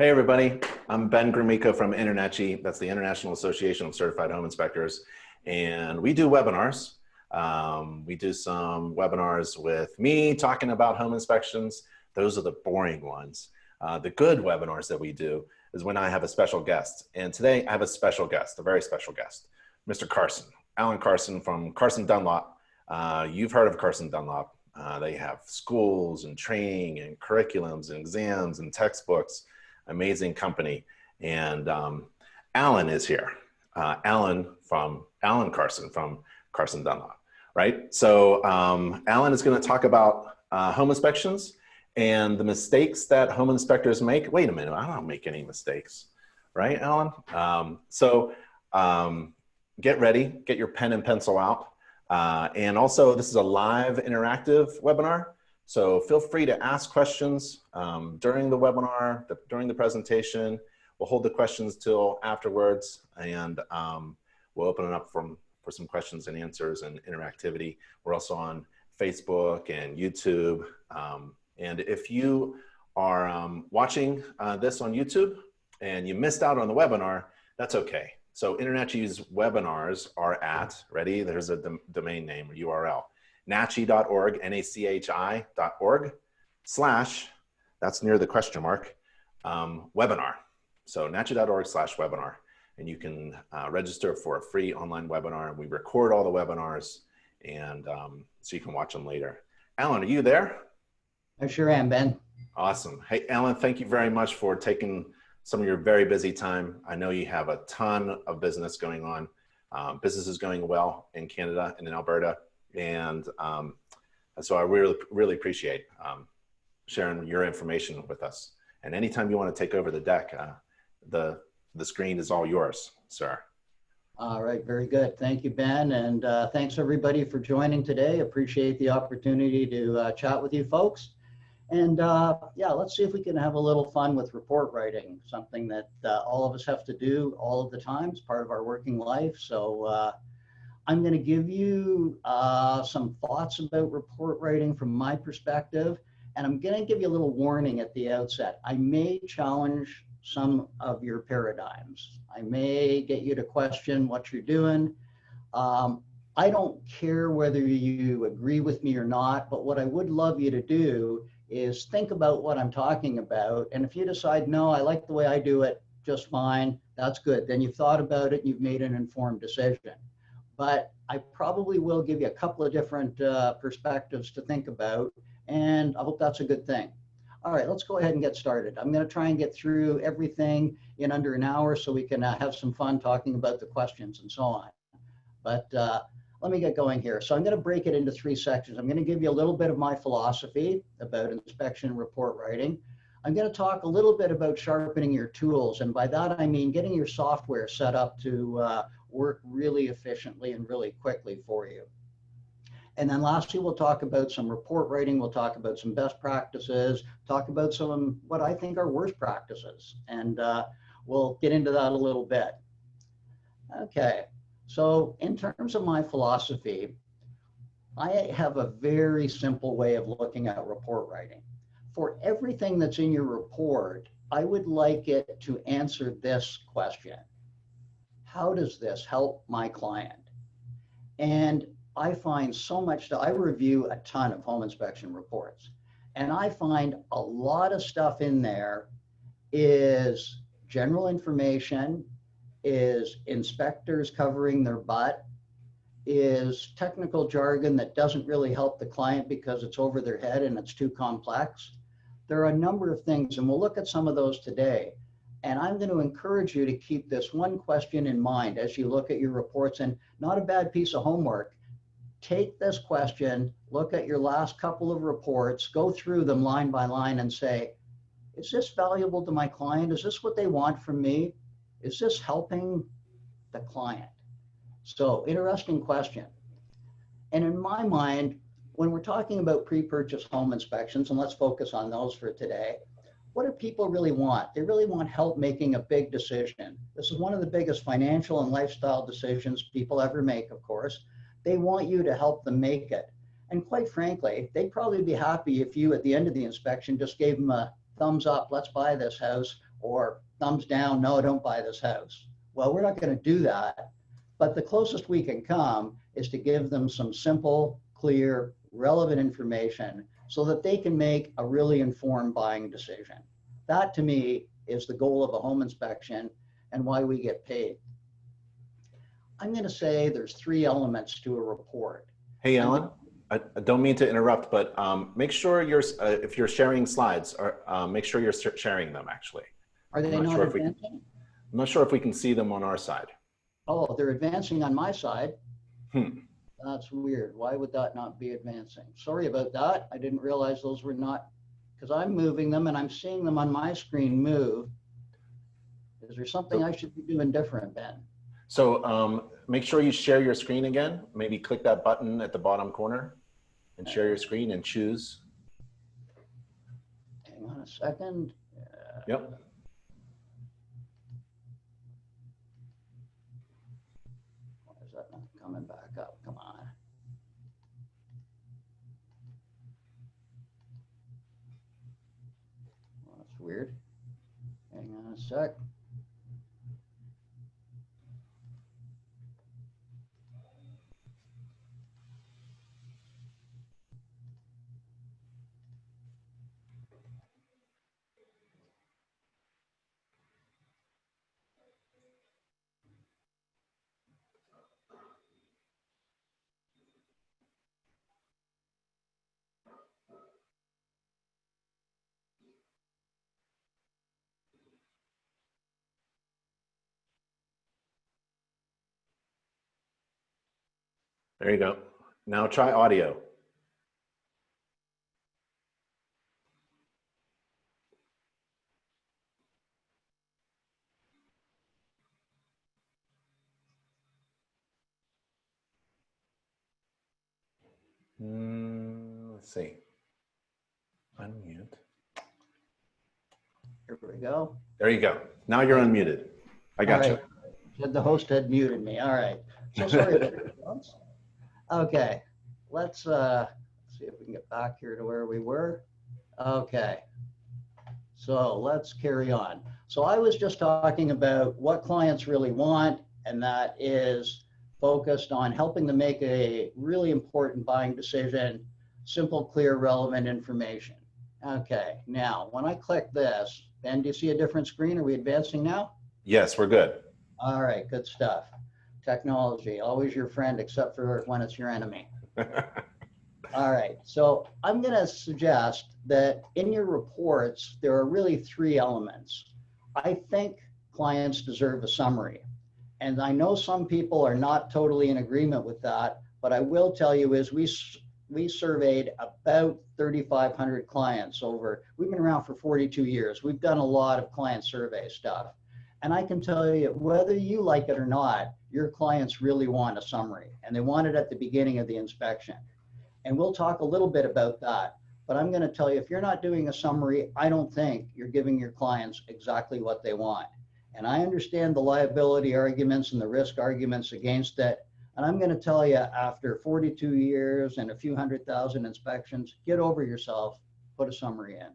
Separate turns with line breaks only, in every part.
Hey everybody, I'm Ben Grimico from InterNACHI. That's the International Association of Certified Home Inspectors. And we do webinars. We do some webinars with me talking about home inspections. Those are the boring ones. The good webinars that we do is when I have a special guest. And today I have a special guest, a very special guest, Mr. Carson, Alan Carson from Carson Dunlop. You've heard of Carson Dunlop. They have schools and training and curriculums and exams and textbooks. Amazing company. And Alan is here. Alan Carson from Carson Dunlop, right? So Alan is going to talk about home inspections and the mistakes that home inspectors make. Wait a minute, I don't make any mistakes, right, Alan? Get ready, get your pen and pencil out. And also, this is a live interactive webinar. So feel free to ask questions during the webinar, during the presentation. We'll hold the questions till afterwards, and we'll open it up for some questions and answers and interactivity. We're also on Facebook and YouTube. And if you are watching this on YouTube and you missed out on the webinar, that's okay. So InterNACHI's webinars are at, ready? There's a domain name or URL. NACHI.org, NACHI.org / that's near the question mark, webinar. So NACHI.org/webinar. And you can register for a free online webinar. We record all the webinars, and so you can watch them later. Alan, are you there?
I sure am, Ben.
Awesome. Hey, Alan, thank you very much for taking some of your very busy time. I know you have a ton of business going on. Business is going well in Canada and in Alberta. And so I really appreciate sharing your information with us. And anytime you want to take over the deck, the screen is all yours, sir.
All right, very good. Thank you, Ben. And thanks everybody for joining today. Appreciate the opportunity to chat with you folks. And yeah, let's see if we can have a little fun with report writing, something that all of us have to do all of the time. It's part of our working life. So I'm going to give you some thoughts about report writing from my perspective, and I'm going to give you a little warning at the outset. I may challenge some of your paradigms. I may get you to question what you're doing. I don't care whether you agree with me or not, but what I would love you to do is think about what I'm talking about, and if you decide, no, I like the way I do it just fine, that's good. Then you've thought about it and you've made an informed decision. But I probably will give you a couple of different perspectives to think about, and I hope that's a good thing. All right, let's go ahead and get started. I'm going to try and get through everything in under an hour so we can have some fun talking about the questions and so on. But let me get going here. So I'm going to break it into 3 sections. I'm going to give you a little bit of my philosophy about inspection and report writing. I'm going to talk a little bit about sharpening your tools, and by that I mean getting your software set up to work really efficiently and really quickly for you. And then lastly, we'll talk about some report writing. We'll talk about some best practices, talk about some what I think are worst practices, and we'll get into that a little bit. Okay, so in terms of my philosophy, I have a very simple way of looking at report writing. For everything that's in your report, I would like it to answer this question: how does this help my client? And I find so much that I review a ton of home inspection reports, and I find a lot of stuff in there is general information, is inspectors covering their butt, is technical jargon that doesn't really help the client because it's over their head and it's too complex. There are a number of things, and we'll look at some of those today. And I'm going to encourage you to keep this one question in mind as you look at your reports, and not a bad piece of homework. Take this question, look at your last couple of reports, go through them line by line and say, is this valuable to my client? Is this what they want from me? Is this helping the client? So, interesting question. And in my mind, when we're talking about pre-purchase home inspections, and let's focus on those for today, what do people really want? They really want help making a big decision. This is one of the biggest financial and lifestyle decisions people ever make, of course. They want you to help them make it. And quite frankly, they'd probably be happy if you, at the end of the inspection, just gave them a thumbs up, let's buy this house, or thumbs down, no, don't buy this house. Well, we're not going to do that. But the closest we can come is to give them some simple, clear, relevant information so that they can make a really informed buying decision. That to me is the goal of a home inspection and why we get paid. I'm going to say there's 3 elements to a report.
Hey, Alan, I don't mean to interrupt, but make sure if you're sharing slides, make sure you're sharing them actually.
Are they not advancing?
I'm not sure if we can see them on our side.
Oh, they're advancing on my side. That's weird. Why would that not be advancing? Sorry about that. I didn't realize those were not, because I'm moving them and I'm seeing them on my screen move. Is there something I should be doing different, Ben?
So make sure you share your screen again. Maybe click that button at the bottom corner and share your screen and choose.
Hang on a second.
Yep.
Why is that not coming back up? Come on. Well, that's weird. Hang on a sec.
There you go. Now try audio. Let's see. Unmute.
Here we go.
There you go. Now you're unmuted. I got you.
Said the host had muted me. All right. So sorry about that, folks. Okay. Let's see if we can get back here to where we were. Okay. So let's carry on. So I was just talking about what clients really want, and that is focused on helping them make a really important buying decision, simple, clear, relevant information. Okay. Now, when I click this, Ben, do you see a different screen? Are we advancing now?
Yes, we're good.
All right, good stuff. Technology, always your friend, except for when it's your enemy. All right, so I'm going to suggest that in your reports, there are really 3 elements. I think clients deserve a summary. And I know some people are not totally in agreement with that, but I will tell you is we surveyed about 3,500 clients we've been around for 42 years. We've done a lot of client survey stuff. And I can tell you, whether you like it or not, your clients really want a summary, and they want it at the beginning of the inspection. And we'll talk a little bit about that. But I'm going to tell you, if you're not doing a summary, I don't think you're giving your clients exactly what they want. And I understand the liability arguments and the risk arguments against it. And I'm going to tell you, after 42 years and a few 100,000 inspections, get over yourself, put a summary in.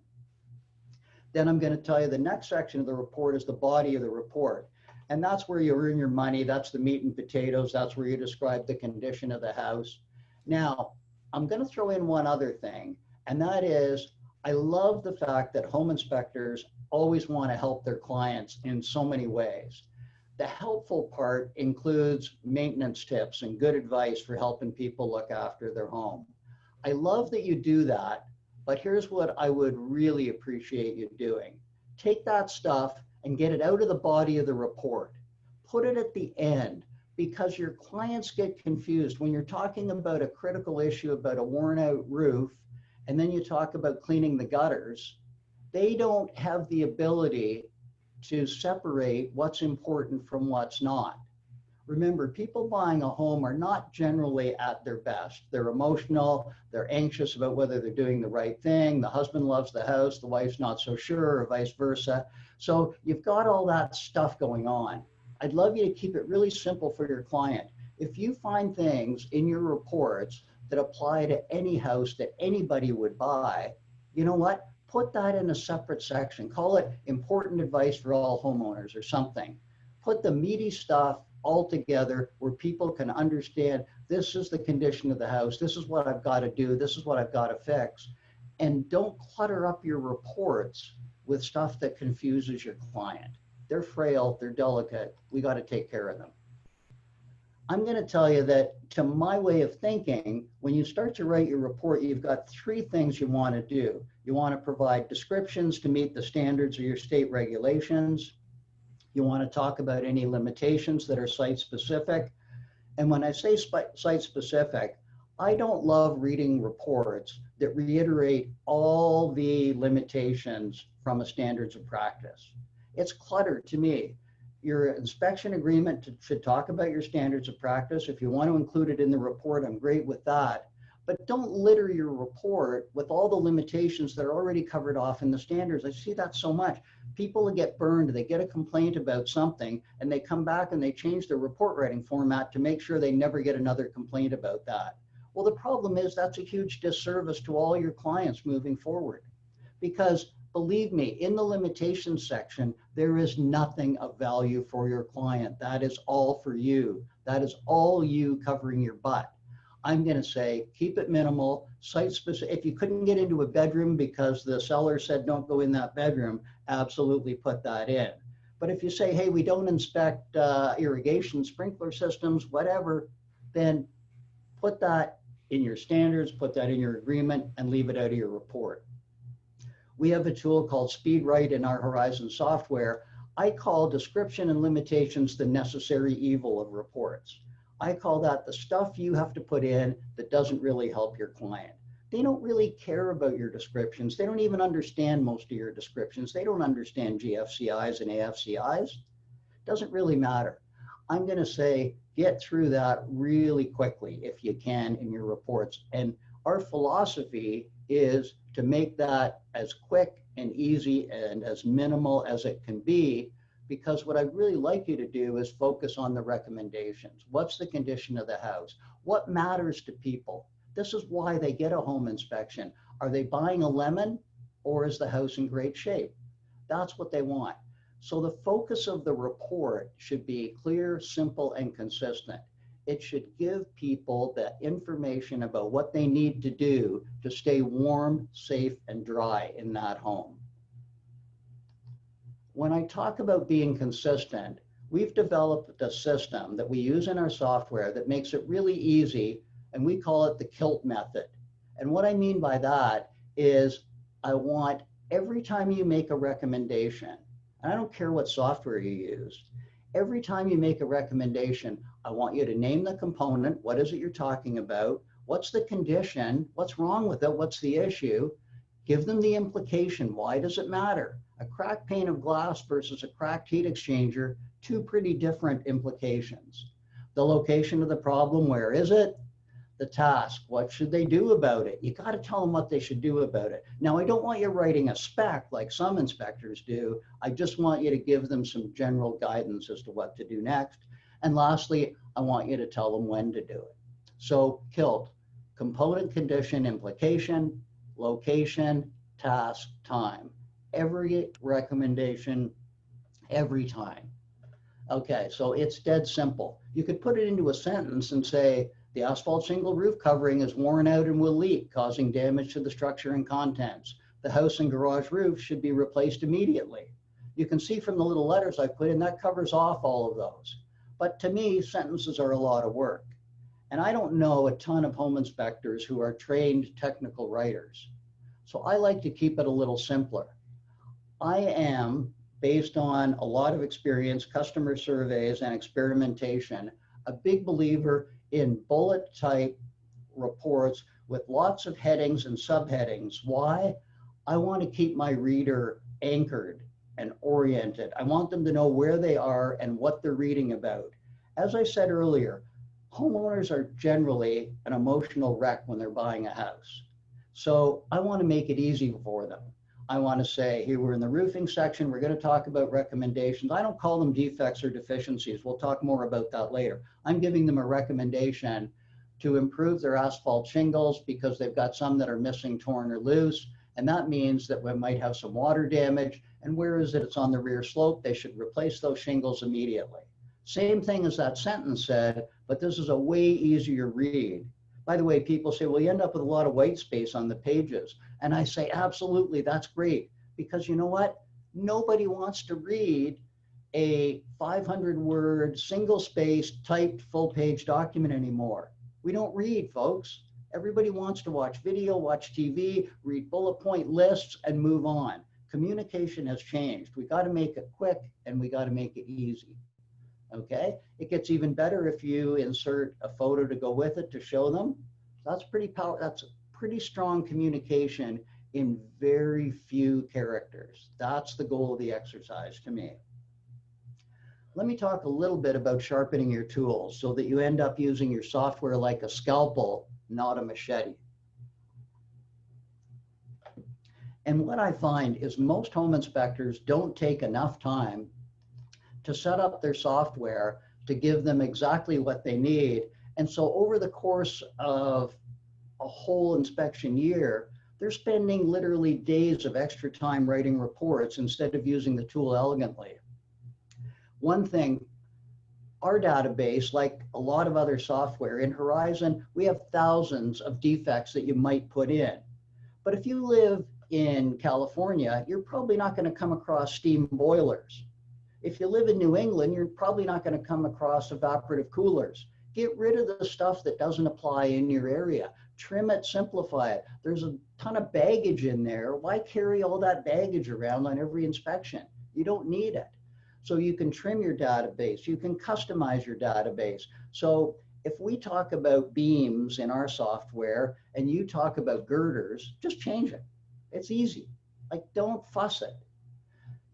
Then I'm going to tell you the next section of the report is the body of the report. And that's where you earn your money. That's the meat and potatoes. That's where you describe the condition of the house. Now, I'm going to throw in one other thing, and that is I love the fact that home inspectors always want to help their clients in so many ways. The helpful part includes maintenance tips and good advice for helping people look after their home. I love that you do that. But here's what I would really appreciate you doing. Take that stuff and get it out of the body of the report. Put it at the end, because your clients get confused when you're talking about a critical issue about a worn out roof, and then you talk about cleaning the gutters. They don't have the ability to separate what's important from what's not. Remember, people buying a home are not generally at their best. They're emotional, they're anxious about whether they're doing the right thing. The husband loves the house, the wife's not so sure, or vice versa. So you've got all that stuff going on. I'd love you to keep it really simple for your client. If you find things in your reports that apply to any house that anybody would buy, you know what? Put that in a separate section. Call it important advice for all homeowners or something. Put the meaty stuff all together where people can understand this is the condition of the house, this is what I've got to do, this is what I've got to fix. And don't clutter up your reports with stuff that confuses your client. They're frail, they're delicate, we got to take care of them. I'm going to tell you that, to my way of thinking, when you start to write your report, you've got three things you want to do. You want to provide descriptions to meet the standards of your state regulations. You want to talk about any limitations that are site specific. And when I say site specific, I don't love reading reports that reiterate all the limitations from a standards of practice. It's clutter to me. Your inspection agreement should talk about your standards of practice. If you want to include it in the report, I'm great with that. But don't litter your report with all the limitations that are already covered off in the standards. I see that so much. People get burned, they get a complaint about something, and they come back and they change their report writing format to make sure they never get another complaint about that. Well, the problem is that's a huge disservice to all your clients moving forward. Because believe me, in the limitations section, there is nothing of value for your client. That is all for you. That is all you covering your butt. I'm going to say, keep it minimal, site specific. If you couldn't get into a bedroom because the seller said don't go in that bedroom, absolutely put that in. But if you say, hey, we don't inspect irrigation, sprinkler systems, whatever, then put that in your standards, put that in your agreement, and leave it out of your report. We have a tool called SpeedWrite in our Horizon software. I call description and limitations the necessary evil of reports. I call that the stuff you have to put in that doesn't really help your client. They don't really care about your descriptions. They don't even understand most of your descriptions. They don't understand GFCIs and AFCIs. Doesn't really matter. I'm going to say get through that really quickly if you can in your reports. And our philosophy is to make that as quick and easy and as minimal as it can be, because what I'd really like you to do is focus on the recommendations. What's the condition of the house? What matters to people? This is why they get a home inspection. Are they buying a lemon, or is the house in great shape? That's what they want. So the focus of the report should be clear, simple, and consistent. It should give people the information about what they need to do to stay warm, safe, and dry in that home. When I talk about being consistent, we've developed a system that we use in our software that makes it really easy, and we call it the Kilt Method. And what I mean by that is I want every time you make a recommendation, and I don't care what software you use, every time you make a recommendation, I want you to name the component. What is it you're talking about? What's the condition? What's wrong with it? What's the issue? Give them the implication. Why does it matter? A cracked pane of glass versus a cracked heat exchanger, two pretty different implications. The location of the problem, where is it? The task, what should they do about it? You got to tell them what they should do about it. Now, I don't want you writing a spec like some inspectors do. I just want you to give them some general guidance as to what to do next. And lastly, I want you to tell them when to do it. So Kilt, component, condition, implication, location, task, time. Every recommendation, every time. Okay, so it's dead simple. You could put it into a sentence and say, the asphalt shingle roof covering is worn out and will leak, causing damage to the structure and contents. The house and garage roof should be replaced immediately. You can see from the little letters I put in, that covers off all of those. But to me, sentences are a lot of work. And I don't know a ton of home inspectors who are trained technical writers. So I like to keep it a little simpler. I am, based on a lot of experience, customer surveys, and experimentation, a big believer in bullet type reports with lots of headings and subheadings. Why? I want to keep my reader anchored and oriented. I want them to know where they are and what they're reading about. As I said earlier, homeowners are generally an emotional wreck when they're buying a house. So I want to make it easy for them. I want to say, here we're in the roofing section, we're going to talk about recommendations. I don't call them defects or deficiencies. We'll talk more about that later. I'm giving them a recommendation to improve their asphalt shingles because they've got some that are missing, torn, or loose. And that means that we might have some water damage, and where is it? It's on the rear slope. They should replace those shingles immediately. Same thing as that sentence said, but this is a way easier read. By the way, people say, well, you end up with a lot of white space on the pages. And I say, absolutely, that's great. Because you know what? Nobody wants to read a 500-word, single-spaced, typed, full-page document anymore. We don't read, folks. Everybody wants to watch video, watch TV, read bullet point lists, and move on. Communication has changed. We got to make it quick, and we got to make it easy. Okay? It gets even better if you insert a photo to go with it to show them. That's that's pretty strong communication in very few characters. That's the goal of the exercise to me. Let me talk a little bit about sharpening your tools so that you end up using your software like a scalpel, not a machete. And what I find is most home inspectors don't take enough time to set up their software to give them exactly what they need. And so over the course of a whole inspection year, they're spending literally days of extra time writing reports instead of using the tool elegantly. One thing, our database, like a lot of other software in Horizon, we have thousands of defects that you might put in. But if you live in California, you're probably not going to come across steam boilers. If you live in New England, you're probably not going to come across evaporative coolers. Get rid of the stuff that doesn't apply in your area. Trim it, simplify it. There's a ton of baggage in there. Why carry all that baggage around on every inspection? You don't need it. So you can trim your database. You can customize your database. So if we talk about beams in our software and you talk about girders, just change it. It's easy. Like, don't fuss it.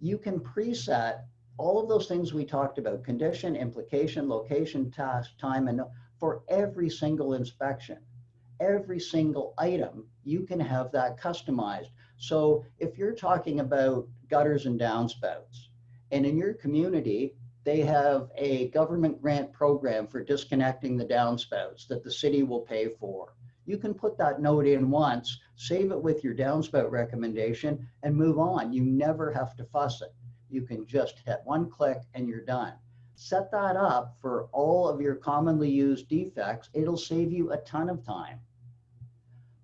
You can preset all of those things we talked about: condition, implication, location, task, time, and for every single inspection. Every single item, you can have that customized. So if you're talking about gutters and downspouts, and in your community, they have a government grant program for disconnecting the downspouts that the city will pay for. You can put that note in once, save it with your downspout recommendation, and move on. You never have to fuss it. You can just hit one click and you're done. Set that up for all of your commonly used defects. It'll save you a ton of time.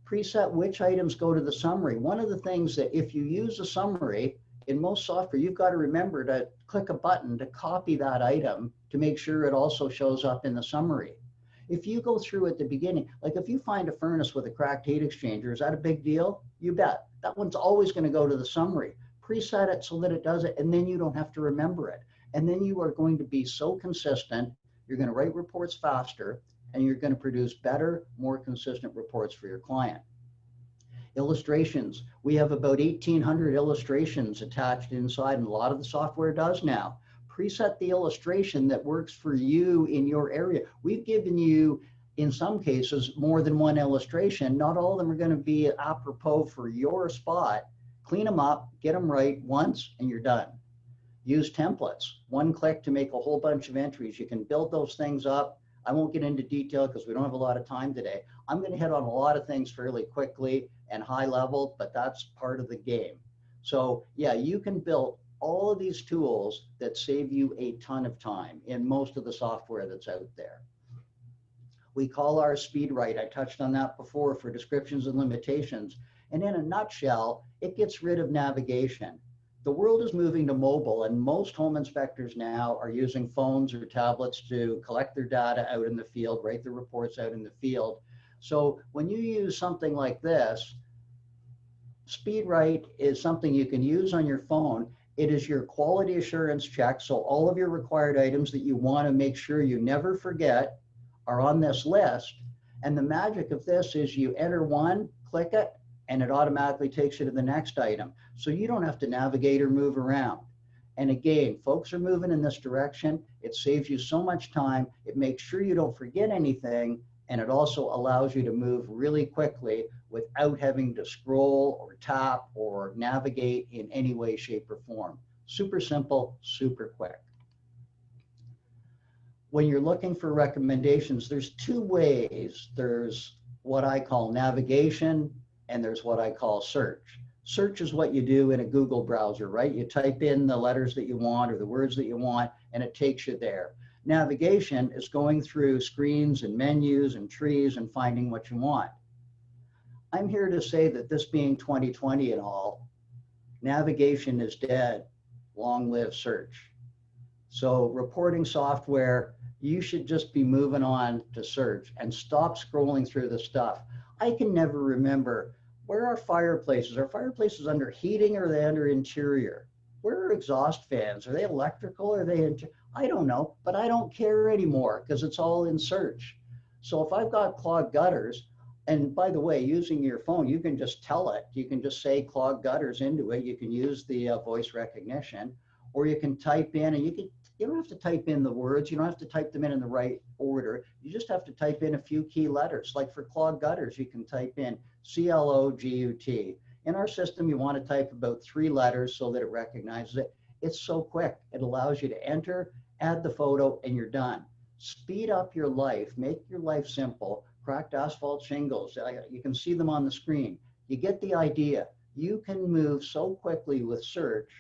Preset which items go to the summary. One of the things that if you use a summary, in most software, you've got to remember to click a button to copy that item to make sure it also shows up in the summary. If you go through at the beginning, like if you find a furnace with a cracked heat exchanger, is that a big deal? You bet. That one's always going to go to the summary. Preset it so that it does it, and then you don't have to remember it. And then you are going to be so consistent, you're going to write reports faster, and you're going to produce better, more consistent reports for your client. Illustrations. We have about 1,800 illustrations attached inside, and a lot of the software does now. Preset the illustration that works for you in your area. We've given you, in some cases, more than one illustration. Not all of them are going to be apropos for your spot. Clean them up, get them right once, and you're done. Use templates. One click to make a whole bunch of entries. You can build those things up. I won't get into detail because we don't have a lot of time today. I'm going to hit on a lot of things fairly quickly and high level, but that's part of the game. So yeah, you can build all of these tools that save you a ton of time in most of the software that's out there. We call ours SpeedWrite. I touched on that before for descriptions and limitations. And in a nutshell, it gets rid of navigation. The world is moving to mobile, and most home inspectors now are using phones or tablets to collect their data out in the field, write their reports out in the field. So when you use something like this, SpeedWrite is something you can use on your phone. It is your quality assurance check. So all of your required items that you want to make sure you never forget are on this list. And the magic of this is you enter one, click it, and it automatically takes you to the next item. So you don't have to navigate or move around. And again, folks are moving in this direction. It saves you so much time. It makes sure you don't forget anything. And it also allows you to move really quickly without having to scroll or tap or navigate in any way, shape, or form. Super simple, super quick. When you're looking for recommendations, there's two ways. There's what I call navigation, and there's what I call search. Search is what you do in a Google browser, right? You type in the letters that you want or the words that you want, and it takes you there. Navigation is going through screens and menus and trees and finding what you want. I'm here to say that this being 2020 and all, navigation is dead. Long live search. So reporting software, you should just be moving on to search and stop scrolling through the stuff. I can never remember, where are fireplaces? Are fireplaces under heating or are they under interior? Where are exhaust fans? Are they electrical or are they I don't know, but I don't care anymore because it's all in search. So if I've got clogged gutters, and by the way, using your phone, you can just tell it. You can just say clogged gutters into it. You can use the voice recognition, or you can type in, and you don't have to type in the words. You don't have to type them in the right order. You just have to type in a few key letters. Like for clogged gutters, you can type in CLOGUT. In our system, you want to type about 3 letters so that it recognizes it. It's so quick. It allows you to enter, add the photo, and you're done. Speed up your life. Make your life simple. Cracked asphalt shingles. You can see them on the screen. You get the idea. You can move so quickly with search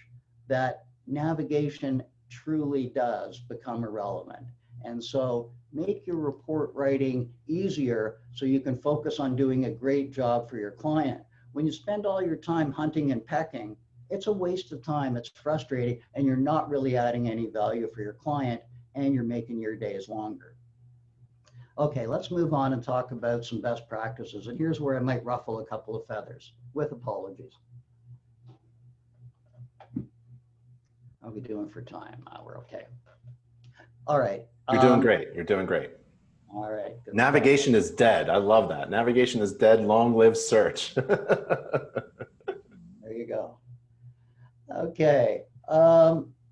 that navigation truly does become irrelevant. And so make your report writing easier so you can focus on doing a great job for your client. When you spend all your time hunting and pecking, it's a waste of time, it's frustrating, and you're not really adding any value for your client, and you're making your days longer. Okay, let's move on and talk about some best practices. And here's where I might ruffle a couple of feathers, with apologies. How are we doing for time? We're okay. All right.
You're doing great. You're doing great.
All right.
Navigation is dead. I love that. Navigation is dead. Long live search.
There you go. Okay.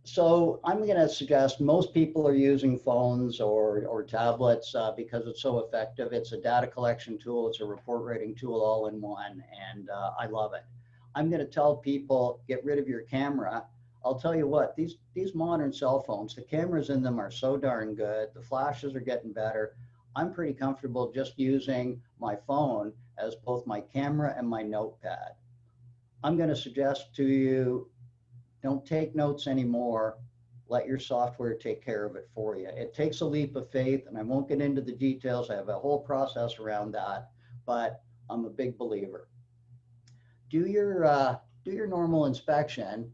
So I'm going to suggest most people are using phones or tablets because it's so effective. It's a data collection tool. It's a report writing tool all in one. And I love it. I'm going to tell people, get rid of your camera. I'll tell you what, these modern cell phones, the cameras in them are so darn good. The flashes are getting better. I'm pretty comfortable just using my phone as both my camera and my notepad. I'm going to suggest to you, don't take notes anymore. Let your software take care of it for you. It takes a leap of faith, and I won't get into the details. I have a whole process around that, but I'm a big believer. Do your normal inspection.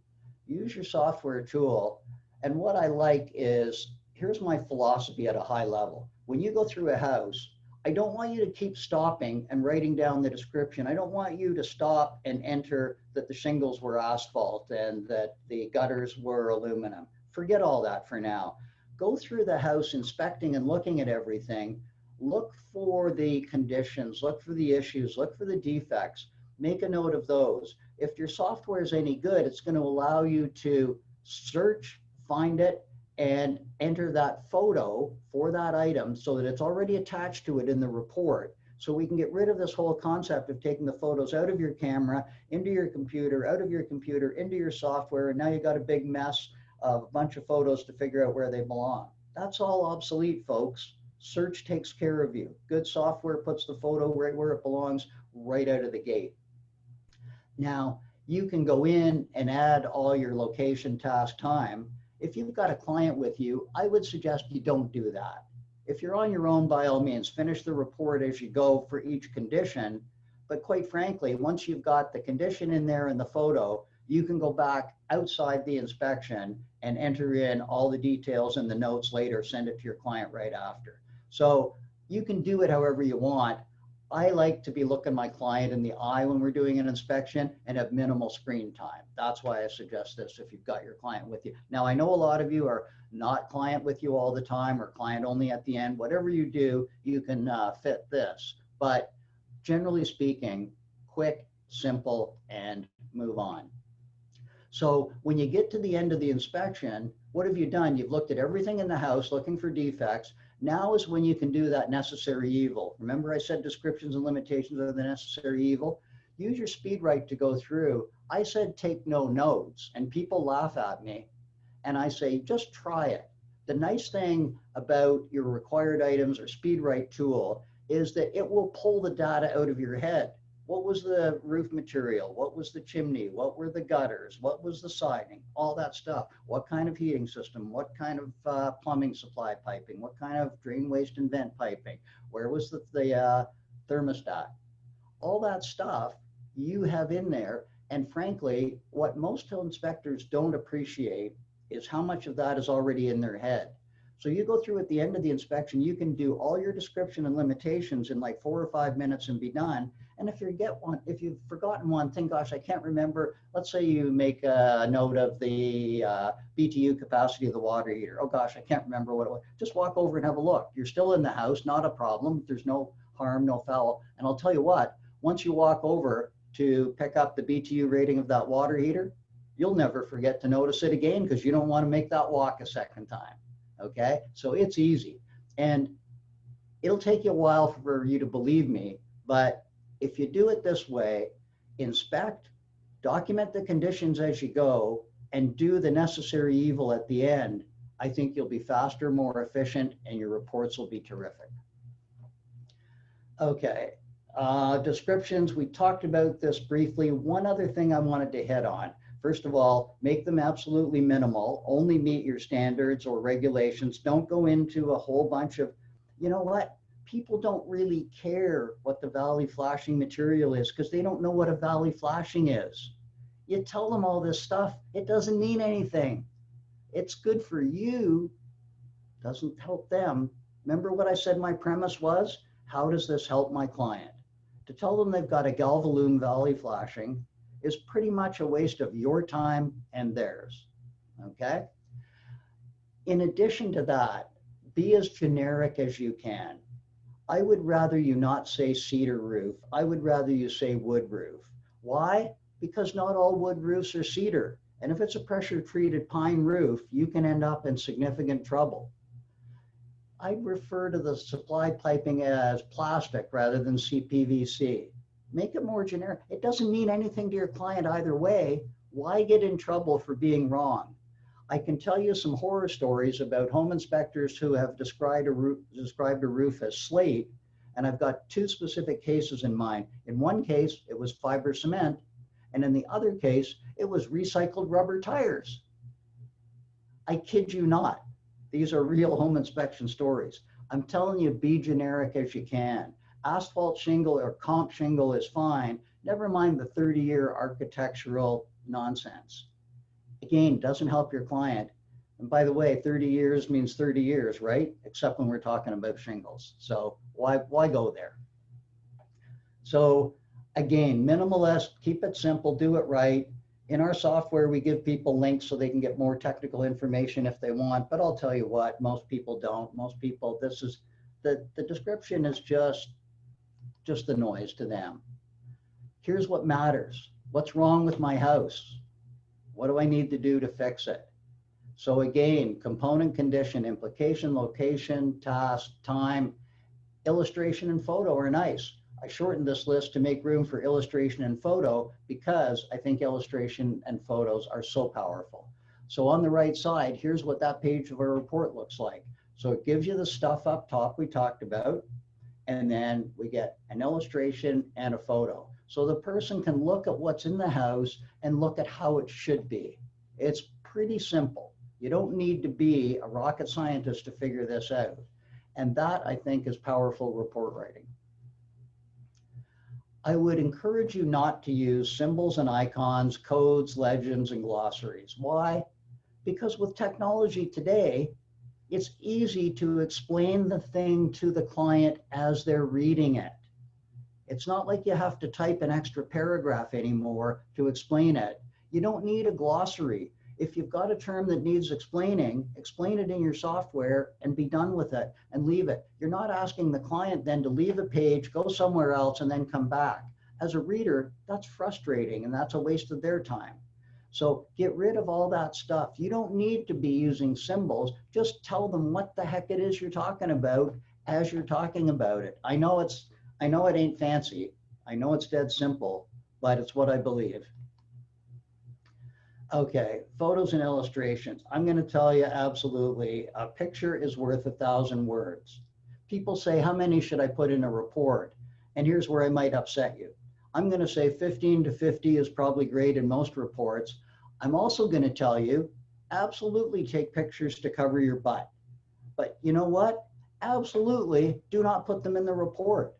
Use your software tool. And what I like is, here's my philosophy at a high level. When you go through a house, I don't want you to keep stopping and writing down the description. I don't want you to stop and enter that the shingles were asphalt and that the gutters were aluminum. Forget all that for now. Go through the house inspecting and looking at everything. Look for the conditions, look for the issues, look for the defects. Make a note of those. If your software is any good, it's going to allow you to search, find it, and enter that photo for that item so that it's already attached to it in the report. So we can get rid of this whole concept of taking the photos out of your camera, into your computer, out of your computer, into your software, and now you got a big mess of a bunch of photos to figure out where they belong. That's all obsolete, folks. Search takes care of you. Good software puts the photo right where it belongs, right out of the gate. Now, you can go in and add all your location, task, time. If you've got a client with you, I would suggest you don't do that. If you're on your own, by all means, finish the report as you go for each condition. But quite frankly, once you've got the condition in there in the photo, you can go back outside the inspection and enter in all the details and the notes later, send it to your client right after. So you can do it however you want. I like to be looking my client in the eye when we're doing an inspection and have minimal screen time. That's why I suggest this if you've got your client with you. Now, I know a lot of you are not client with you all the time or client only at the end. Whatever you do, you can fit this. But generally speaking, quick, simple, and move on. So when you get to the end of the inspection, what have you done? You've looked at everything in the house, looking for defects. Now is when you can do that necessary evil. Remember I said descriptions and limitations are the necessary evil? Use your speed write to go through. I said take no notes, and people laugh at me. And I say, just try it. The nice thing about your required items or speed write tool is that it will pull the data out of your head. What was the roof material? What was the chimney? What were the gutters? What was the siding? All that stuff. What kind of heating system? What kind of plumbing supply piping? What kind of drain, waste, and vent piping? Where was the thermostat? All that stuff you have in there. And frankly, what most home inspectors don't appreciate is how much of that is already in their head. So you go through at the end of the inspection, you can do all your description and limitations in like 4 or 5 minutes and be done. And if you've forgotten one thing, gosh, I can't remember. Let's say you make a note of the BTU capacity of the water heater. Oh gosh, I can't remember what it was. Just walk over and have a look. You're still in the house, not a problem. There's no harm, no foul. And I'll tell you what, once you walk over to pick up the BTU rating of that water heater, you'll never forget to notice it again because you don't want to make that walk a second time. Okay, so it's easy. And it'll take you a while for you to believe me, but if you do it this way, inspect, document the conditions as you go, and do the necessary evil at the end, I think you'll be faster, more efficient, and your reports will be terrific. Okay, descriptions, we talked about this briefly. One other thing I wanted to hit on. First of all, make them absolutely minimal, only meet your standards or regulations. Don't go into a whole bunch of, you know what? People don't really care what the valley flashing material is because they don't know what a valley flashing is. You tell them all this stuff, it doesn't mean anything. It's good for you, doesn't help them. Remember what I said my premise was? How does this help my client? To tell them they've got a Galvalume valley flashing is pretty much a waste of your time and theirs, okay? In addition to that, be as generic as you can. I would rather you not say cedar roof. I would rather you say wood roof. Why? Because not all wood roofs are cedar. And if it's a pressure-treated pine roof, you can end up in significant trouble. I'd refer to the supply piping as plastic rather than CPVC. Make it more generic. It doesn't mean anything to your client either way. Why get in trouble for being wrong? I can tell you some horror stories about home inspectors who have described a roof as slate, and I've got 2 specific cases in mind. In one case, it was fiber cement, and in the other case, it was recycled rubber tires. I kid you not. These are real home inspection stories. I'm telling you, be generic as you can. Asphalt shingle or comp shingle is fine. Never mind the 30-year architectural nonsense. Again, doesn't help your client. And by the way, 30 years means 30 years, right? Except when we're talking about shingles. So why go there? So again, minimalist, keep it simple, do it right. In our software, we give people links so they can get more technical information if they want, but I'll tell you what, most people don't. Most people, this is, the description is just the noise to them. Here's what matters. What's wrong with my house? What do I need to do to fix it? So again, component, condition, implication, location, task, time, illustration, and photo are nice. I shortened this list to make room for illustration and photo because I think illustration and photos are so powerful. So on the right side, here's what that page of our report looks like. So it gives you the stuff up top we talked about, and then we get an illustration and a photo. So the person can look at what's in the house and look at how it should be. It's pretty simple. You don't need to be a rocket scientist to figure this out. And that, I think, is powerful report writing. I would encourage you not to use symbols and icons, codes, legends, and glossaries. Why? Because with technology today, it's easy to explain the thing to the client as they're reading it. It's not like you have to type an extra paragraph anymore to explain it. You don't need a glossary. If you've got a term that needs explaining, explain it in your software and be done with it and leave it. You're not asking the client then to leave a page, go somewhere else, and then come back. As a reader, that's frustrating and that's a waste of their time. So get rid of all that stuff. You don't need to be using symbols. Just tell them what the heck it is you're talking about as you're talking about it. I know it ain't fancy. I know it's dead simple, but it's what I believe. Okay, photos and illustrations. I'm going to tell you absolutely, a picture is worth 1,000 words. People say, how many should I put in a report? And here's where I might upset you. I'm going to say 15 to 50 is probably great in most reports. I'm also going to tell you, absolutely take pictures to cover your butt. But you know what? Absolutely do not put them in the report.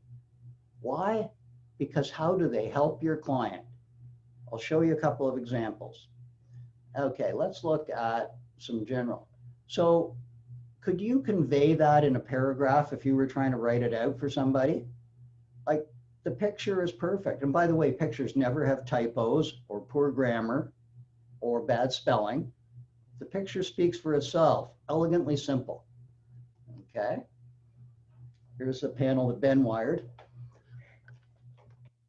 Why? Because how do they help your client? I'll show you a couple of examples. Okay, let's look at some general. So could you convey that in a paragraph if you were trying to write it out for somebody? Like, the picture is perfect. And by the way, pictures never have typos or poor grammar or bad spelling. The picture speaks for itself, elegantly simple. Okay. Here's the panel that Ben wired.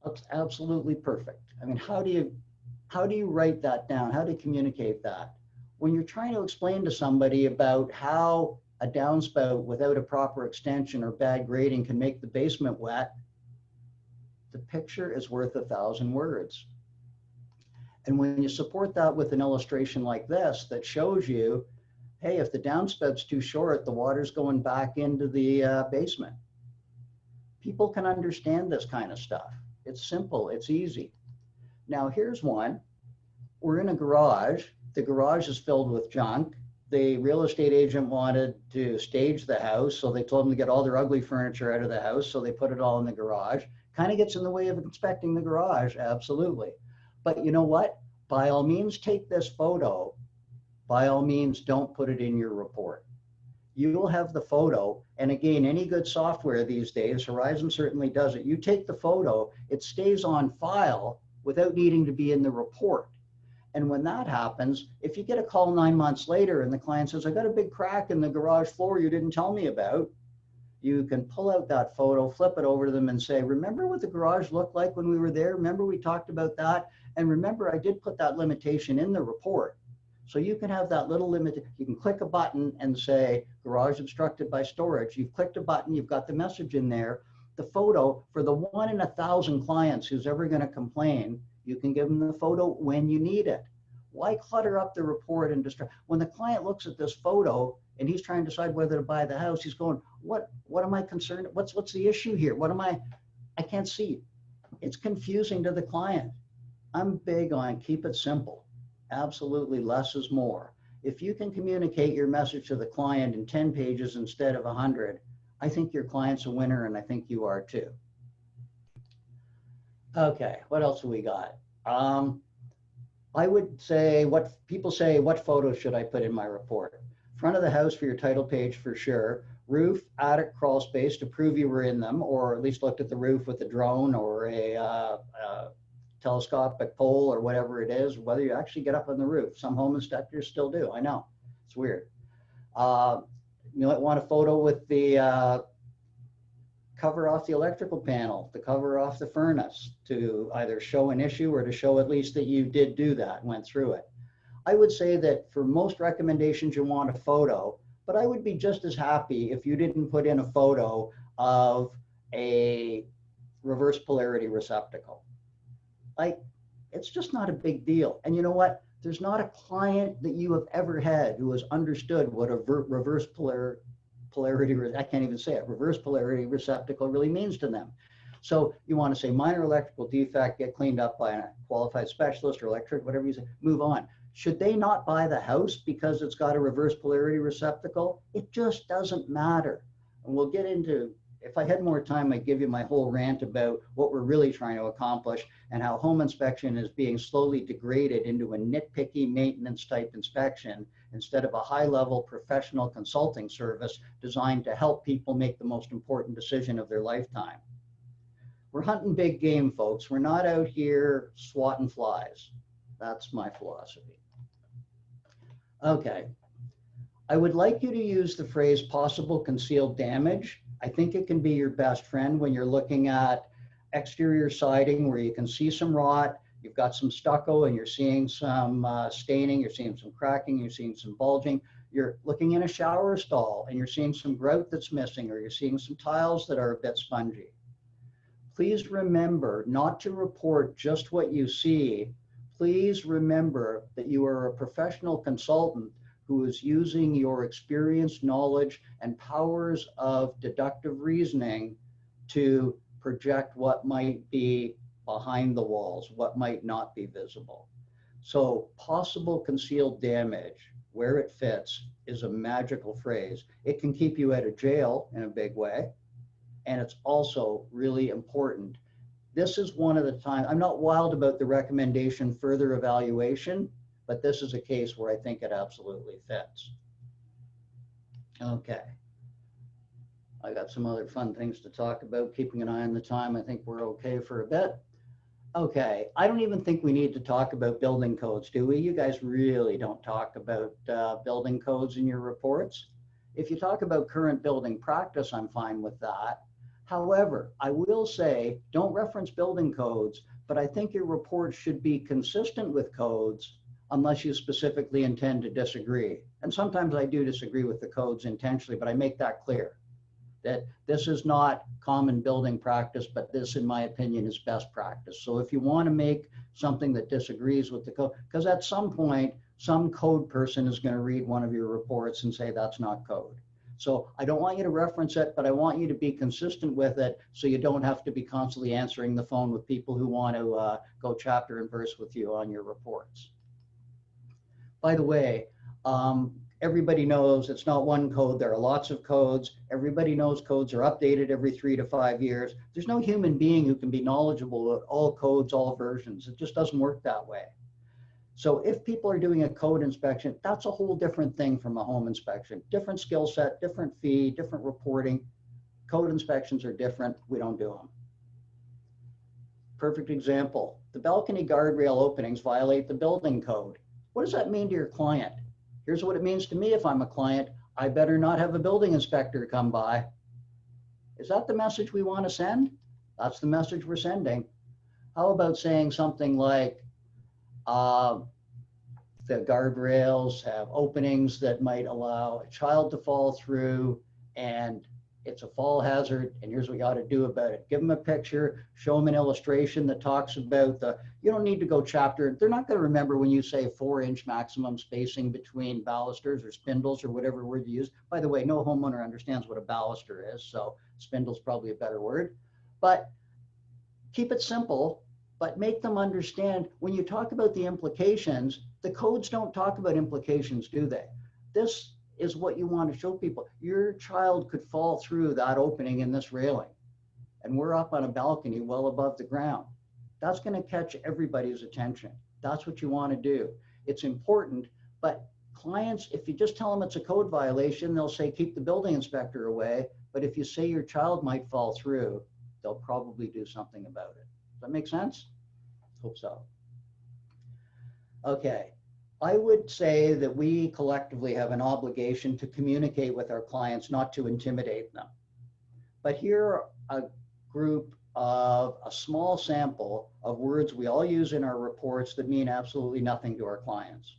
Looks absolutely perfect. I mean, how do you write that down? How do you communicate that? When you're trying to explain to somebody about how a downspout without a proper extension or bad grading can make the basement wet, the picture is worth 1,000 words. And when you support that with an illustration like this that shows you, hey, if the downspout's too short, the water's going back into the basement. People can understand this kind of stuff. It's simple, it's easy. Now here's one. We're in a garage. The garage is filled with junk. The real estate agent wanted to stage the house, so they told them to get all their ugly furniture out of the house, so they put it all in the garage. Kind of gets in the way of inspecting the garage, absolutely. But you know what? By all means, take this photo. By all means, don't put it in your report. You will have the photo, and again, any good software these days, Horizon certainly does it. You take the photo, it stays on file without needing to be in the report. And when that happens, if you get a call 9 months later and the client says, I got a big crack in the garage floor you didn't tell me about, you can pull out that photo, flip it over to them and say, remember what the garage looked like when we were there? Remember we talked about that? And remember, I did put that limitation in the report. So you can have that little limit. You can click a button and say, garage obstructed by storage. You've clicked a button, you've got the message in there. The photo, for the 1 in 1,000 clients who's ever going to complain, you can give them the photo when you need it. Why clutter up the report and distract? When the client looks at this photo and he's trying to decide whether to buy the house, he's going, what am I concerned? What's the issue here? I can't see. It's confusing to the client. I'm big on keep it simple. Absolutely, less is more. If you can communicate your message to the client in 10 pages instead of 100, I think your client's a winner, and I think you are too. Okay, what else have we got? I would say, people say, what photos should I put in my report? Front of the house for your title page for sure. Roof, attic, crawl space to prove you were in them, or at least looked at the roof with a drone or a telescopic pole or whatever it is, whether you actually get up on the roof. Some home inspectors still do, I know, it's weird. You might want a photo with the cover off the electrical panel, the cover off the furnace to either show an issue or to show at least that you did do that, went through it. I would say that for most recommendations you want a photo, but I would be just as happy if you didn't put in a photo of a reverse polarity receptacle. Like, it's just not a big deal. And you know what? There's not a client that you have ever had who has understood what a reverse polarity, I can't even say it, reverse polarity receptacle really means to them. So you want to say minor electrical defect, get cleaned up by a qualified specialist or electric, whatever you say, move on. Should they not buy the house because it's got a reverse polarity receptacle? It just doesn't matter. And we'll get into, if I had more time, I'd give you my whole rant about what we're really trying to accomplish and how home inspection is being slowly degraded into a nitpicky maintenance type inspection instead of a high-level professional consulting service designed to help people make the most important decision of their lifetime. We're hunting big game, folks. We're not out here swatting flies. That's my philosophy. Okay. I would like you to use the phrase possible concealed damage. I think it can be your best friend when you're looking at exterior siding where you can see some rot, you've got some stucco and you're seeing some staining, you're seeing some cracking, you're seeing some bulging. You're looking in a shower stall and you're seeing some grout that's missing, or you're seeing some tiles that are a bit spongy. Please remember not to report just what you see. Please remember that you are a professional consultant who is using your experience, knowledge, and powers of deductive reasoning to project what might be behind the walls, what might not be visible. So possible concealed damage, where it fits, is a magical phrase. It can keep you out of jail in a big way. And it's also really important. This is one of the times, I'm not wild about the recommendation further evaluation, but this is a case where I think it absolutely fits. Okay. I got some other fun things to talk about. Keeping an eye on the time, I think we're okay for a bit. Okay, I don't even think we need to talk about building codes, do we? You guys really don't talk about building codes in your reports. If you talk about current building practice, I'm fine with that. However, I will say, don't reference building codes, but I think your report should be consistent with codes unless you specifically intend to disagree. And sometimes I do disagree with the codes intentionally, but I make that clear, that this is not common building practice, but this, in my opinion, is best practice. So if you want to make something that disagrees with the code, because at some point, some code person is going to read one of your reports and say that's not code. So I don't want you to reference it, but I want you to be consistent with it so you don't have to be constantly answering the phone with people who want to go chapter and verse with you on your reports. By the way, everybody knows it's not one code. There are lots of codes. Everybody knows codes are updated every 3 to 5 years. There's no human being who can be knowledgeable about all codes, all versions. It just doesn't work that way. So if people are doing a code inspection, that's a whole different thing from a home inspection. Different skill set, different fee, different reporting. Code inspections are different. We don't do them. Perfect example. The balcony guardrail openings violate the building code. What does that mean to your client? Here's what it means to me if I'm a client. I better not have a building inspector come by. Is that the message we want to send? That's the message we're sending. How about saying something like, the guardrails have openings that might allow a child to fall through, and it's a fall hazard, and here's what you ought to do about it. Give them a picture, show them an illustration that talks about you don't need to go chapter. They're not going to remember when you say 4-inch maximum spacing between balusters or spindles or whatever word you use. By the way, no homeowner understands what a baluster is, so spindle's probably a better word. But keep it simple, but make them understand when you talk about the implications, the codes don't talk about implications, do they? This is what you want to show people. Your child could fall through that opening in this railing, and we're up on a balcony well above the ground. That's going to catch everybody's attention. That's what you want to do. It's important, but clients, if you just tell them it's a code violation, they'll say, keep the building inspector away. But if you say your child might fall through, they'll probably do something about it. Does that make sense? Hope so. Okay. I would say that we collectively have an obligation to communicate with our clients, not to intimidate them. But here are a group of a small sample of words we all use in our reports that mean absolutely nothing to our clients.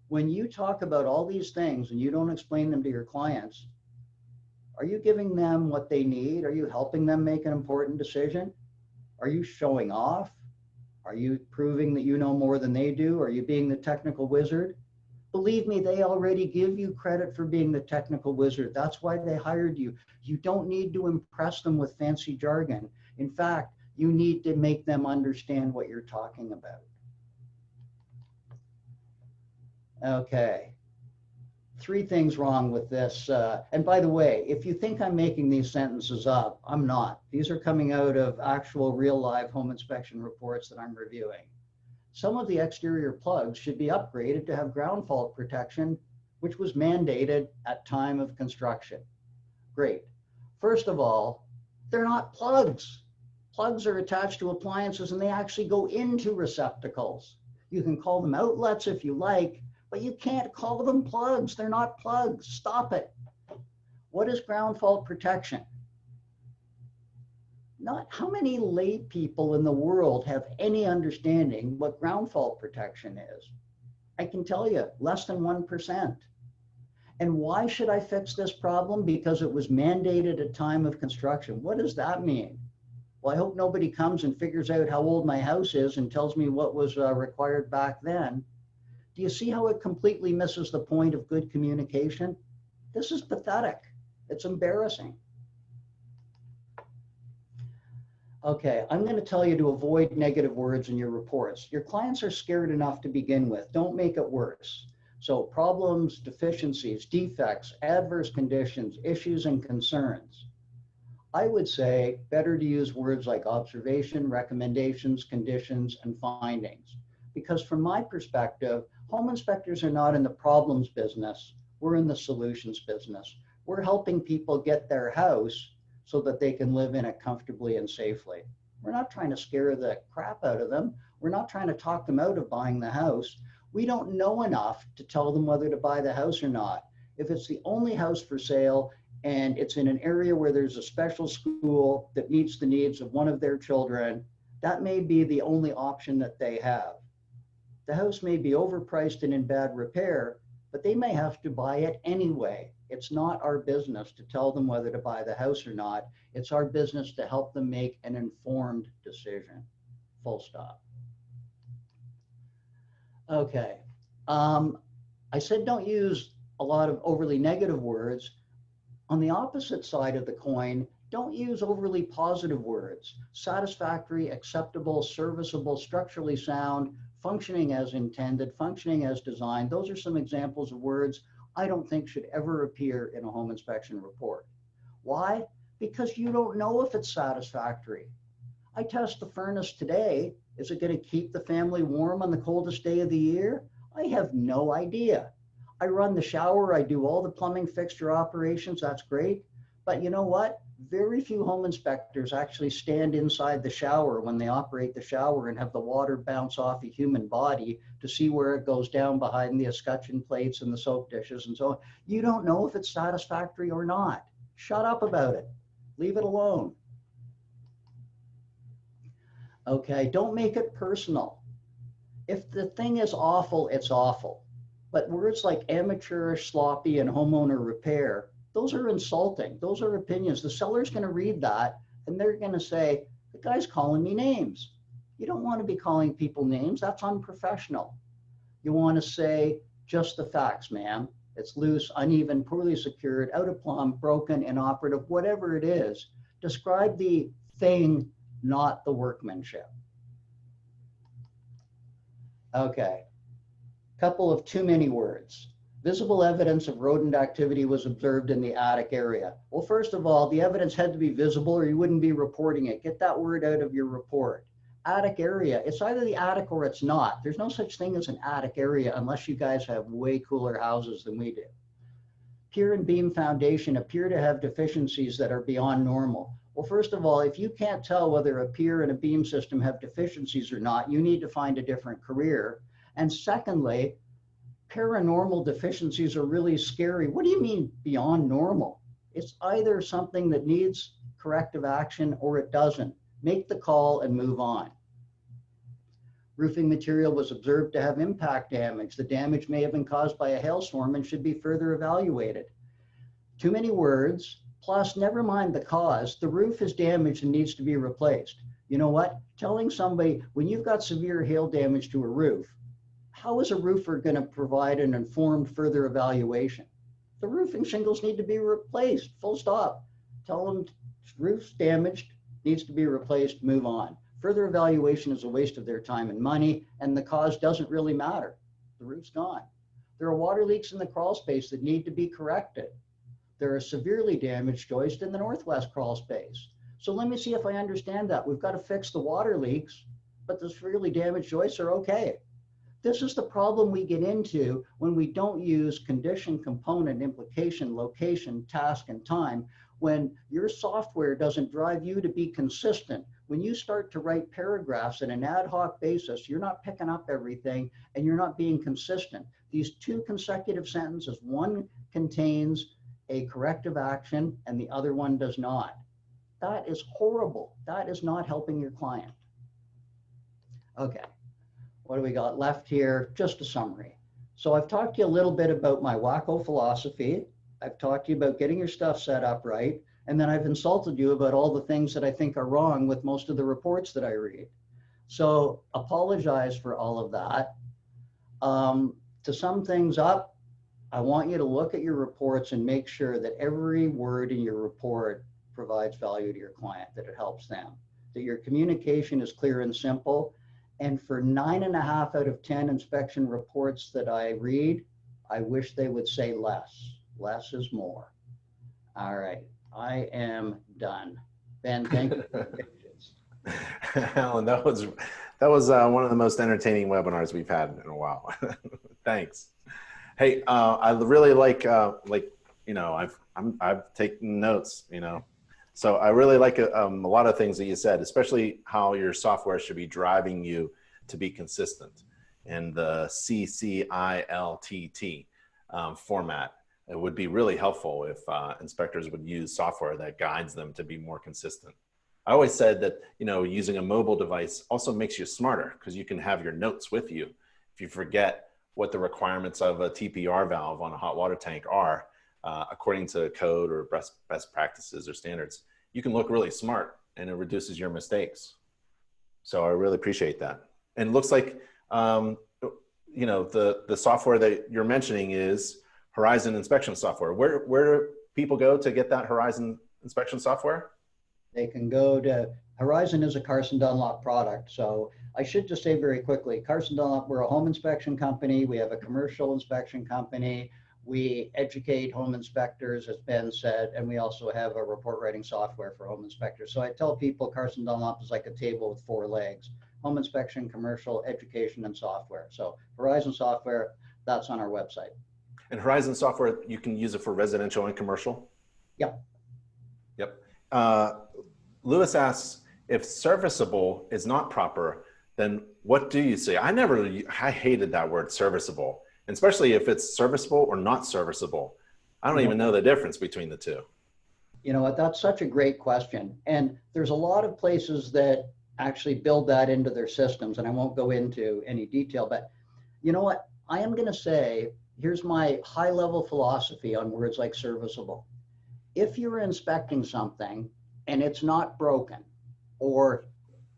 When you talk about all these things and you don't explain them to your clients, are you giving them what they need? Are you helping them make an important decision? Are you showing off? Are you proving that you know more than they do? Are you being the technical wizard? Believe me, they already give you credit for being the technical wizard. That's why they hired you. You don't need to impress them with fancy jargon. In fact, you need to make them understand what you're talking about. Okay. 3 things wrong with this. And by the way, if you think I'm making these sentences up, I'm not. These are coming out of actual real live home inspection reports that I'm reviewing. Some of the exterior plugs should be upgraded to have ground fault protection, which was mandated at time of construction. Great. First of all, they're not plugs. Plugs are attached to appliances and they actually go into receptacles. You can call them outlets if you like, but you can't call them plugs. They're not plugs. Stop it. What is ground fault protection? Not how many lay people in the world have any understanding what ground fault protection is. I can tell you, less than 1%. And why should I fix this problem? Because it was mandated at time of construction. What does that mean? Well, I hope nobody comes and figures out how old my house is and tells me what was required back then. Do you see how it completely misses the point of good communication? This is pathetic. It's embarrassing. Okay, I'm going to tell you to avoid negative words in your reports. Your clients are scared enough to begin with. Don't make it worse. So problems, deficiencies, defects, adverse conditions, issues, and concerns. I would say better to use words like observation, recommendations, conditions, and findings. Because from my perspective, home inspectors are not in the problems business. We're in the solutions business. We're helping people get their house so that they can live in it comfortably and safely. We're not trying to scare the crap out of them. We're not trying to talk them out of buying the house. We don't know enough to tell them whether to buy the house or not. If it's the only house for sale and it's in an area where there's a special school that meets the needs of one of their children, that may be the only option that they have. The house may be overpriced and in bad repair, but they may have to buy it anyway. It's not our business to tell them whether to buy the house or not. It's our business to help them make an informed decision. Full stop. Okay. I said don't use a lot of overly negative words. On the opposite side of the coin, don't use overly positive words. Satisfactory, acceptable, serviceable, structurally sound, functioning as intended, functioning as designed. Those are some examples of words I don't think should ever appear in a home inspection report. Why? Because you don't know if it's satisfactory. I test the furnace today. Is it going to keep the family warm on the coldest day of the year? I have no idea. I run the shower. I do all the plumbing fixture operations. That's great. But you know what? Very few home inspectors actually stand inside the shower when they operate the shower and have the water bounce off a human body to see where it goes down behind the escutcheon plates and the soap dishes and so on. You don't know if it's satisfactory or not. Shut up about it. Leave it alone. Okay, don't make it personal. If the thing is awful, it's awful. But words like amateurish, sloppy, and homeowner repair, those are insulting. Those are opinions. The seller's going to read that and they're going to say, the guy's calling me names. You don't want to be calling people names. That's unprofessional. You want to say just the facts, ma'am. It's loose, uneven, poorly secured, out of plumb, broken, inoperative, whatever it is. Describe the thing, not the workmanship. Okay. Couple of too many words. Visible evidence of rodent activity was observed in the attic area. Well, first of all, the evidence had to be visible or you wouldn't be reporting it. Get that word out of your report. Attic area, it's either the attic or it's not. There's no such thing as an attic area unless you guys have way cooler houses than we do. Pier and beam foundation appear to have deficiencies that are beyond normal. Well, first of all, if you can't tell whether a pier and a beam system have deficiencies or not, you need to find a different career. And secondly, paranormal deficiencies are really scary. What do you mean beyond normal? It's either something that needs corrective action or it doesn't. Make the call and move on. Roofing material was observed to have impact damage. The damage may have been caused by a hailstorm and should be further evaluated. Too many words, plus never mind the cause. The roof is damaged and needs to be replaced. You know what? Telling somebody when you've got severe hail damage to a roof, how is a roofer going to provide an informed further evaluation? The roofing shingles need to be replaced, full stop. Tell them roof's damaged, needs to be replaced, move on. Further evaluation is a waste of their time and money, and the cause doesn't really matter. The roof's gone. There are water leaks in the crawl space that need to be corrected. There are severely damaged joists in the northwest crawl space. So let me see if I understand that. We've got to fix the water leaks, but the severely damaged joists are okay. This is the problem we get into when we don't use condition, component, implication, location, task, and time. When your software doesn't drive you to be consistent, when you start to write paragraphs on an ad hoc basis, you're not picking up everything and you're not being consistent. These two consecutive sentences, one contains a corrective action and the other one does not. That is horrible. That is not helping your client. Okay. What do we got left here? Just a summary. So I've talked to you a little bit about my wacko philosophy. I've talked to you about getting your stuff set up right. And then I've insulted you about all the things that I think are wrong with most of the reports that I read. So apologize for all of that. To sum things up, I want you to look at your reports and make sure that every word in your report provides value to your client, that it helps them. that your communication is clear and simple. And for 9.5 out of 10 inspection reports that I read, I wish they would say less. Less is more. All right, I am done. Ben, thank you for your patience.
Alan, that was one of the most entertaining webinars we've had in a while. Thanks. Hey, I really like you know, I've taken notes, you know, so I really like a lot of things that you said, especially how your software should be driving you to be consistent in the CCILTT format. It would be really helpful if inspectors would use software that guides them to be more consistent. I always said that, you know, using a mobile device also makes you smarter because you can have your notes with you. If you forget what the requirements of a TPR valve on a hot water tank are, according to code or best practices or standards, you can look really smart and it reduces your mistakes. So I really appreciate that. And it looks like, you know, the software that you're mentioning is Horizon inspection software. Where do people go to get that Horizon inspection software?
They can go to, Horizon is a Carson Dunlop product. So I should just say very quickly, Carson Dunlop, we're a home inspection company. We have a commercial inspection company. We educate home inspectors, as Ben said, and we also have a report writing software for home inspectors. So I tell people Carson Dunlop is like a table with 4 legs: home inspection, commercial, education, and software. So Horizon software, that's on our website.
And Horizon software, you can use it for residential and commercial?
Yep.
Yep. Lewis asks, if serviceable is not proper, then what do you say? I hated that word serviceable, especially if it's serviceable or not serviceable. I don't even know the difference between the two.
You know what, that's such a great question. And there's a lot of places that actually build that into their systems, and I won't go into any detail, but you know what, I am going to say, here's my high level philosophy on words like serviceable. If you're inspecting something and it's not broken, or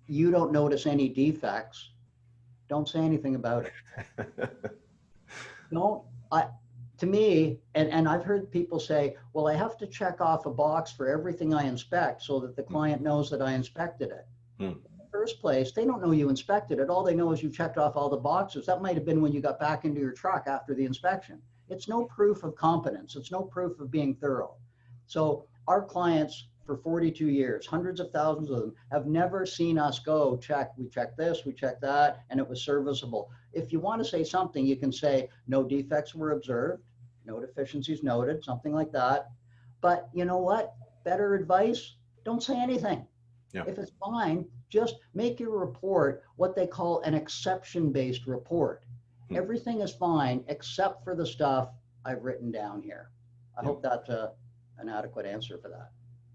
you don't notice any defects, don't say anything about it. To me, and I've heard people say, well, I have to check off a box for everything I inspect so that the client knows that I inspected it. In the first place, they don't know you inspected it. All they know is you checked off all the boxes. That might have been when you got back into your truck after the inspection. It's no proof of competence. It's no proof of being thorough. So our clients for 42 years, hundreds of thousands of them, have never seen us go check. We checked this, we checked that, and it was serviceable. If you want to say something, you can say no defects were observed, no deficiencies noted, something like that. But you know what? Better advice, don't say anything. Yeah. If it's fine, just make your report what they call an exception-based report. Everything is fine except for the stuff I've written down here. I hope that's an adequate answer for that.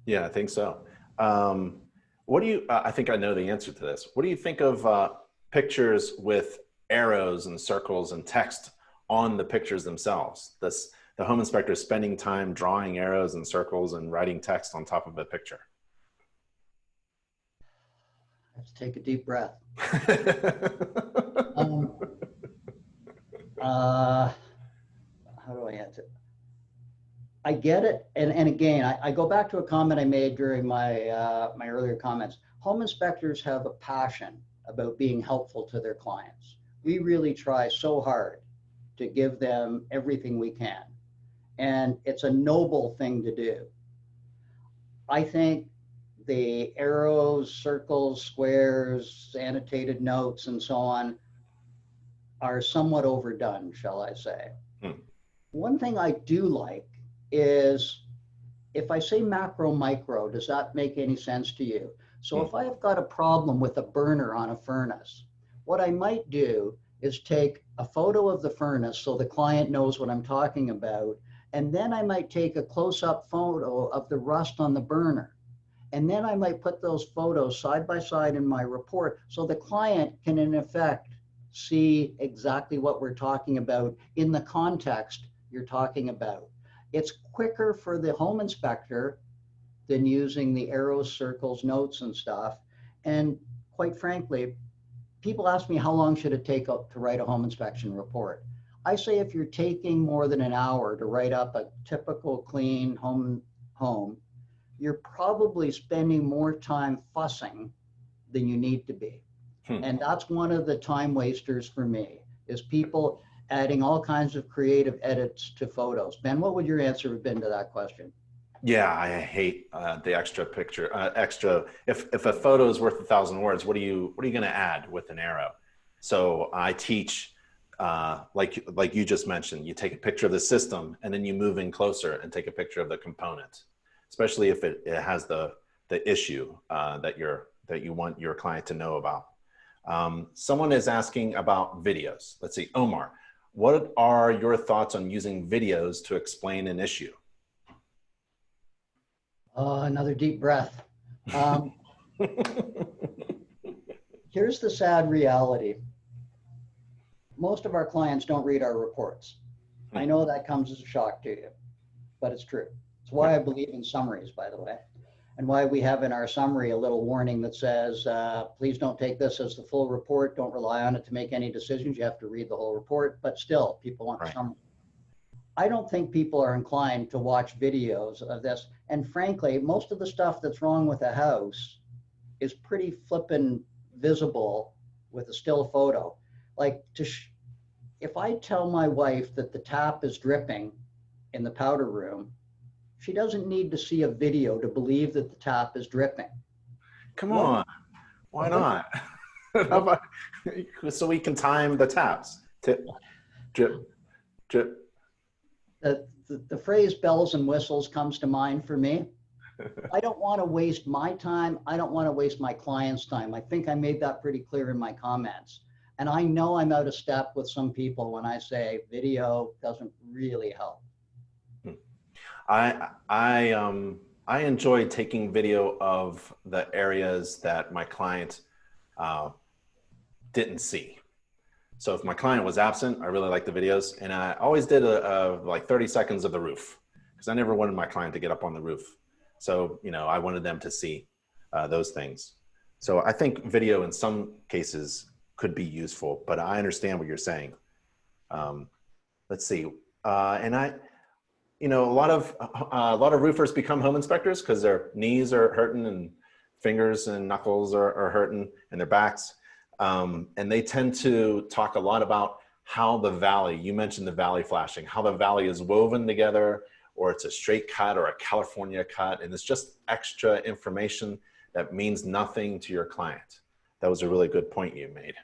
Yeah, I think so. What do you, I think I know the answer to this. What do you think of pictures with arrows and circles and text on the pictures themselves? The home inspector spending time drawing arrows and circles and writing text on top of a picture.
Let's take a deep breath. How do I answer? I get it, and again, I go back to a comment I made during my my earlier comments. Home inspectors have a passion about being helpful to their clients. We really try so hard to give them everything we can, and it's a noble thing to do. I think the arrows, circles, squares, annotated notes, and so on are somewhat overdone, shall I say. One thing I do like is, if I say macro, micro, does that make any sense to you? So if I've got a problem with a burner on a furnace, what I might do is take a photo of the furnace so the client knows what I'm talking about, and then I might take a close-up photo of the rust on the burner. And then I might put those photos side by side in my report so the client can, in effect, see exactly what we're talking about in the context you're talking about. It's quicker for the home inspector than using the arrows, circles, notes, and stuff. And quite frankly, people ask me how long should it take to write a home inspection report. I say if you're taking more than an hour to write up a typical clean home, you're probably spending more time fussing than you need to be. And that's one of the time wasters for me, is people adding all kinds of creative edits to photos. Ben, what would your answer have been to that question?
Yeah, I hate the extra picture, if a photo is worth 1,000 words, what are you going to add with an arrow? So I teach, like you just mentioned, you take a picture of the system and then you move in closer and take a picture of the component, especially if it has the issue that you want your client to know about. Someone is asking about videos. Let's see, Omar, what are your thoughts on using videos to explain an issue?
Another deep breath. Here's the sad reality. Most of our clients don't read our reports. I know that comes as a shock to you, but it's true. It's why I believe in summaries, by the way, and why we have in our summary a little warning that says, please don't take this as the full report. Don't rely on it to make any decisions. You have to read the whole report, but still, people want the summary. I don't think people are inclined to watch videos of this. And frankly, most of the stuff that's wrong with a house is pretty flippin' visible with a still photo. Like, if I tell my wife that the tap is dripping in the powder room, she doesn't need to see a video to believe that the tap is dripping.
Come on, why not? So we can time the taps. Tip, drip, drip.
The phrase bells and whistles comes to mind for me. I don't want to waste my time. I don't want to waste my client's time. I think I made that pretty clear in my comments. And I know I'm out of step with some people when I say video doesn't really help.
I enjoy taking video of the areas that my client didn't see. So if my client was absent, I really like the videos, and I always did like 30 seconds of the roof, because I never wanted my client to get up on the roof. So, you know, I wanted them to see those things. So I think video in some cases could be useful, but I understand what you're saying. Let's see. You know, a lot of roofers become home inspectors because their knees are hurting and fingers and knuckles are hurting and their backs. And they tend to talk a lot about how the valley, you mentioned the valley flashing, how the valley is woven together, or it's a straight cut or a California cut. And it's just extra information that means nothing to your client. That was a really good point you made.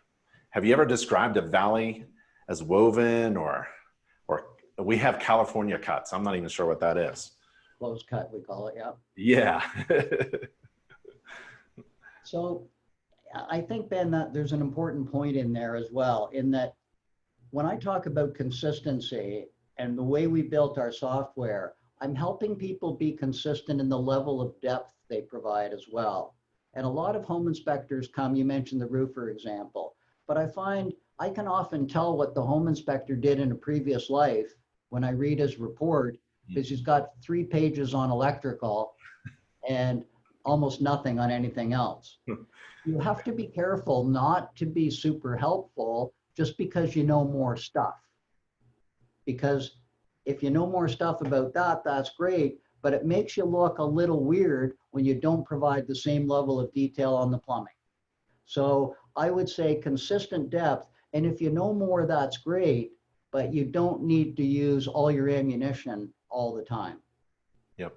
Have you ever described a valley as woven, or we have California cuts? I'm not even sure what that is.
Closed cut, we call it, yeah.
Yeah.
So I think, Ben, that there's an important point in there as well, in that when I talk about consistency and the way we built our software, I'm helping people be consistent in the level of depth they provide as well. And a lot of home inspectors come, you mentioned the roofer example, but I find I can often tell what the home inspector did in a previous life when I read his report, because he's got 3 pages on electrical and almost nothing on anything else. You have to be careful not to be super helpful just because you know more stuff. Because if you know more stuff about that, that's great, but it makes you look a little weird when you don't provide the same level of detail on the plumbing. So I would say consistent depth, and if you know more, that's great, but you don't need to use all your ammunition all the time.
Yep.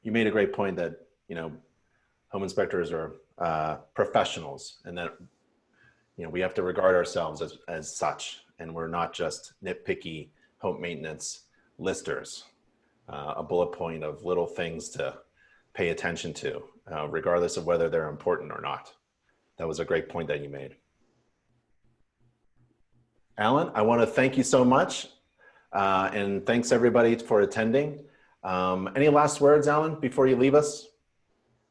You made a great point that, you know, home inspectors are professionals, and that, you know, we have to regard ourselves as such, and we're not just nitpicky home maintenance listers, a bullet point of little things to pay attention to, regardless of whether they're important or not. That was a great point that you made. Alan, I want to thank you so much, and thanks everybody for attending. Any last words, Alan, before you leave us?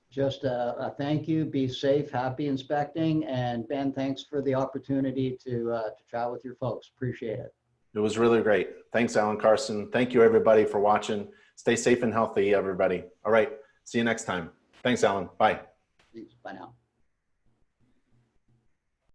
Just a thank you, be safe, happy inspecting, and Ben, thanks for the opportunity to chat with your folks. Appreciate it.
It was really great. Thanks, Alan, Carson. Thank you, everybody, for watching. Stay safe and healthy, everybody. All right, see you next time. Thanks, Alan. Bye.
Bye now.